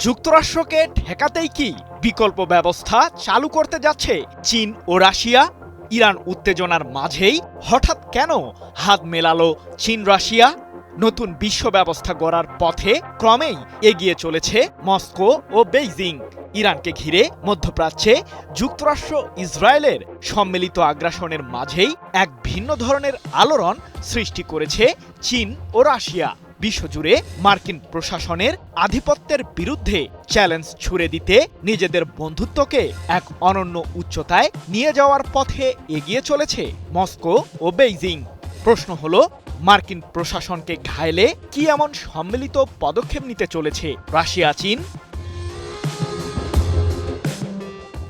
যুক্তরাষ্ট্রকে ঠেকাতেই কি বিকল্প ব্যবস্থা চালু করতে যাচ্ছে চীন ও রাশিয়া? ইরান উত্তেজনার মাঝেই হঠাৎ কেন হাত মেলালো চীন রাশিয়া? নতুন বিশ্ব ব্যবস্থা গড়ার পথে ক্রমেই এগিয়ে চলেছে মস্কো ও বেইজিং। ইরানকে ঘিরে মধ্যপ্রাচ্যে যুক্তরাষ্ট্র ইসরায়েলের সম্মিলিত আগ্রাসনের মাঝেই এক ভিন্ন ধরনের আলোড়ন সৃষ্টি করেছে চীন ও রাশিয়া। বিশ্বজুড়ে মার্কিন প্রশাসনের আধিপত্যের বিরুদ্ধে চ্যালেঞ্জ ছুড়ে দিতে নিজেদের বন্ধুত্বকে এক অনন্য উচ্চতায় নিয়ে যাওয়ার পথে এগিয়ে চলেছে মস্কো ও বেইজিং। প্রশ্ন হলো, মার্কিন প্রশাসনকে ঘায়েলে কি এমন সম্মিলিত পদক্ষেপ নিতে চলেছে রাশিয়া চীন?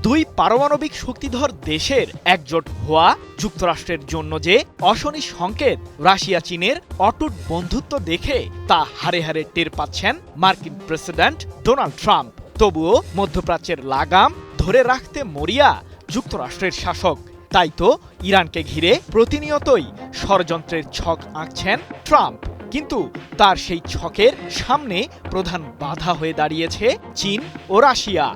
দুই পারমাণবিক শক্তিধর দেশের একজোট হওয়া যুক্তরাষ্ট্রের জন্য যে অশনি সংকেত রাশিয়া চীনের অটুট বন্ধুত্ব দেখে তা হারে হারে টের পাচ্ছেন মার্কিন প্রেসিডেন্ট ডোনাল্ড ট্রাম্প। তবুও মধ্যপ্রাচ্যের লাগাম ধরে রাখতে মরিয়া যুক্তরাষ্ট্রের শাসক। তাই তো ইরানকে ঘিরে প্রতিনিয়তই ষড়যন্ত্রের ছক আঁকছেন ট্রাম্প। কিন্তু তার সেই ছকের সামনে প্রধান বাধা হয়ে দাঁড়িয়েছে চীন ও রাশিয়া।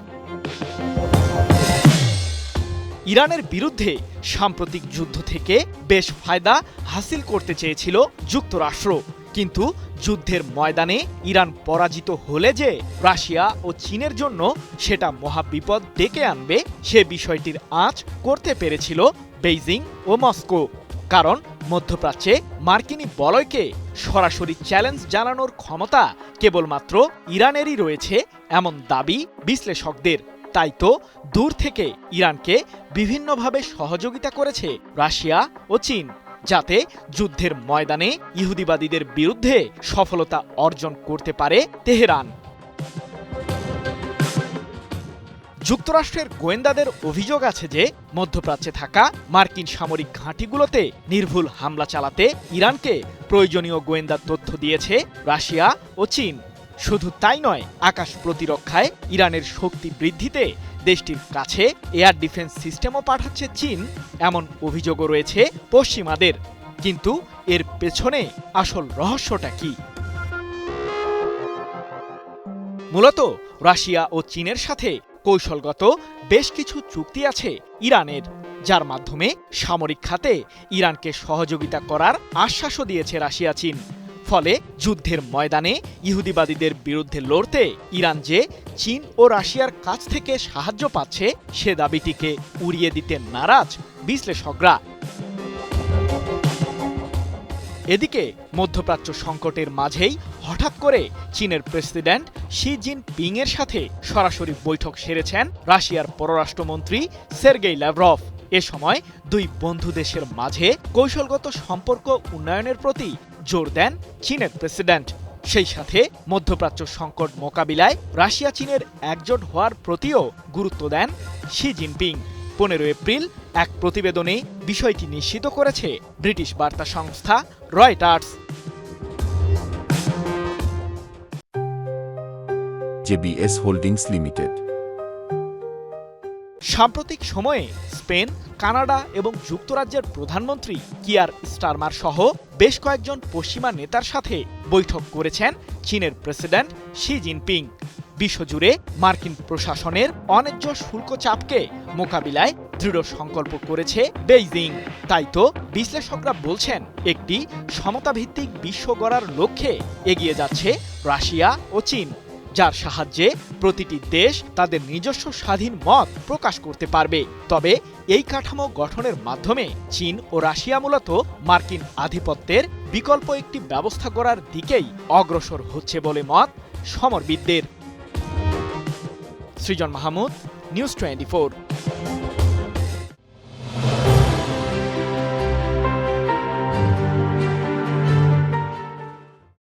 ইরানের বিরুদ্ধে সাম্প্রতিক যুদ্ধ থেকে বেশ ফায়দা হাসিল করতে চেয়েছিল যুক্তরাষ্ট্র, কিন্তু যুদ্ধের ময়দানে ইরান পরাজিত হলে যে রাশিয়া ও চীনের জন্য সেটা মহাবিপদ ডেকে আনবে, সে বিষয়টির আঁচ করতে পেরেছিল বেইজিং ও মস্কো। কারণ মধ্যপ্রাচ্যে মার্কিনী বলয়কে সরাসরি চ্যালেঞ্জ জানানোর ক্ষমতা কেবলমাত্র ইরানেরই রয়েছে এমন দাবি বিশ্লেষকদের। তাই তো দূর থেকে ইরানকে বিভিন্নভাবে সহযোগিতা করেছে রাশিয়া ও চীন, যাতে যুদ্ধের ময়দানে ইহুদিবাদীদের বিরুদ্ধে সফলতা অর্জন করতে পারে তেহরান। যুক্তরাষ্ট্রের গোয়েন্দাদের অভিযোগ আছে যে মধ্যপ্রাচ্যে থাকা মার্কিন সামরিক ঘাঁটিগুলোতে নির্ভুল হামলা চালাতে ইরানকে প্রয়োজনীয় গোয়েন্দা তথ্য দিয়েছে রাশিয়া ও চীন। শুধু তাই নয়, আকাশ প্রতিরক্ষায় ইরানের শক্তি বৃদ্ধিতে দেশটির কাছে এয়ার ডিফেন্স সিস্টেমও পাঠাচ্ছে চীন, এমন অভিযোগও রয়েছে পশ্চিমাদের। কিন্তু এর পেছনে আসল রহস্যটা কি? মূলত রাশিয়া ও চীনের সাথে কৌশলগত বেশ কিছু চুক্তি আছে ইরানের, যার মাধ্যমে সামরিক খাতে ইরানকে সহযোগিতা করার আশ্বাসও দিয়েছে রাশিয়া চীন। ফলে যুদ্ধের ময়দানে ইহুদিবাদীদের বিরুদ্ধে লড়তে ইরান যে চীন ও রাশিয়ার কাছ থেকে সাহায্য পাচ্ছে, সে দাবিটিকে উড়িয়ে দিতে নারাজ বিশ্লেষকরা। এদিকে মধ্যপ্রাচ্য সংকটের মাঝেই হঠাৎ করে চীনের প্রেসিডেন্ট শি জিনপিং এর সাথে সরাসরি বৈঠক সেরেছেন রাশিয়ার পররাষ্ট্রমন্ত্রী সের্গেই ল্যাভরভ। এ সময় দুই বন্ধু দেশের মাঝে কৌশলগত সম্পর্ক উন্নয়নের প্রতি জোর দেন চীনের প্রেসিডেন্ট। সেই সাথে মধ্যপ্রাচ্য সংকট মোকাবিলায় রাশিয়া চীনের একজোট হওয়ার প্রতিও গুরুত্ব দেন শি জিনপিং। 15 এপ্রিল এক প্রতিবেদনে বিষয়টি নিশ্চিত করেছে ব্রিটিশ বার্তা সংস্থা রয়টার্স। JBS holdings limited. সাম্প্রতিক সময়ে স্পেন, কানাডা এবং যুক্তরাজ্যের প্রধানমন্ত্রী কিয়ার স্টারমার সহ বেশ কয়েকজন পশ্চিমা নেতার সাথে বৈঠক করেছেন চীনের প্রেসিডেন্ট শি জিনপিং। বিশ্বজুড়ে মার্কিন প্রশাসনের অন্যায্য শুল্ক চাপকে মোকাবিলায় দৃঢ় সংকল্প করেছে বেইজিং। তাই তো বিশ্লেষকরা বলছেন, একটি সমতাভিত্তিক বিশ্ব গড়ার লক্ষ্যে এগিয়ে যাচ্ছে রাশিয়া ও চীন, যার সাহায্যে প্রতিটি দেশ তাদের নিজস্ব স্বাধীন মত প্রকাশ করতে পারবে। তবে এই কাঠামো গঠনের মাধ্যমে চীন ও রাশিয়া মূলত মার্কিন আধিপত্যের বিকল্প একটি ব্যবস্থা গড়ার দিকেই অগ্রসর হচ্ছে বলে মত সমরবিদদের। সৃজন মাহমুদ, নিউজ 24।